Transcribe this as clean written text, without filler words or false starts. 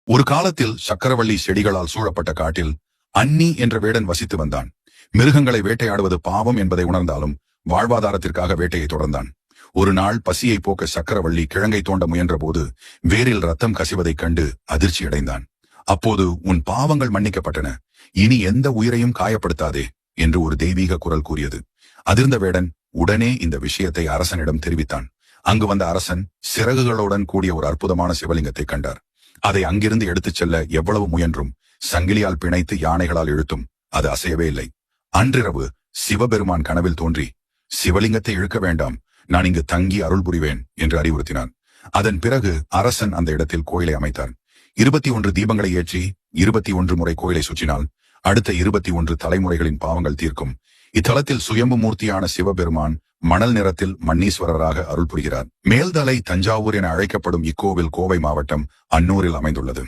ஒரு காலத்தில் சக்கரவள்ளி செடிகளால் சூழப்பட்ட காட்டில் அன்னி என்ற வேடன் வசித்து வந்தான். மிருகங்களை வேட்டையாடுவது பாவம் என்பதை உணர்ந்தாலும் வாழ்வாதாரத்திற்காக வேட்டையை தொடர்ந்தான். ஒரு நாள் பசியை போக்க சக்கரவள்ளி கிழங்கை தோண்ட முயன்ற போது வேரில் ரத்தம் கசிவதைக் கண்டு அதிர்ச்சியடைந்தான். அப்போது உன் பாவங்கள் மன்னிக்கப்பட்டன, இனி எந்த உயிரையும் காயப்படுத்தாதே என்று ஒரு தெய்வீக குரல் கூறியது. அதிர்ந்த வேடன் உடனே இந்த விஷயத்தை அரசனிடம் தெரிவித்தான். அங்கு வந்த அரசன் சிறகுகளுடன் கூடிய ஒரு அற்புதமான சிவலிங்கத்தை கண்டார். அதை அங்கிருந்து எடுத்துச் செல்ல எவ்வளவு முயன்றும் சங்கிலியால் பிணைத்து யானைகளால் இழுத்தும் அது அசையவே இல்லை. அன்றிரவு சிவபெருமான் கனவில் தோன்றி, சிவலிங்கத்தை இழுக்க வேண்டாம், நான் இங்கு தங்கி அருள் புரிவேன் என்று அறிவுறுத்தினான். அதன் பிறகு அரசன் அந்த இடத்தில் கோயிலை அமைத்தார். 21 தீபங்களை ஏற்றி 21 முறை கோயிலை சுற்றினால் அடுத்த 21 தலைமுறைகளின் பாவங்கள் தீர்க்கும். இத்தலத்தில் சுயம்பு மூர்த்தியான சிவபெருமான் மணல் நிறத்தில் மன்னீஸ்வரராக அருள் புரிகிறார். மேல்தலை தஞ்சாவூர் என அழைக்கப்படும் இக்கோவில் கோவை மாவட்டம் அன்னூரில் அமைந்துள்ளது.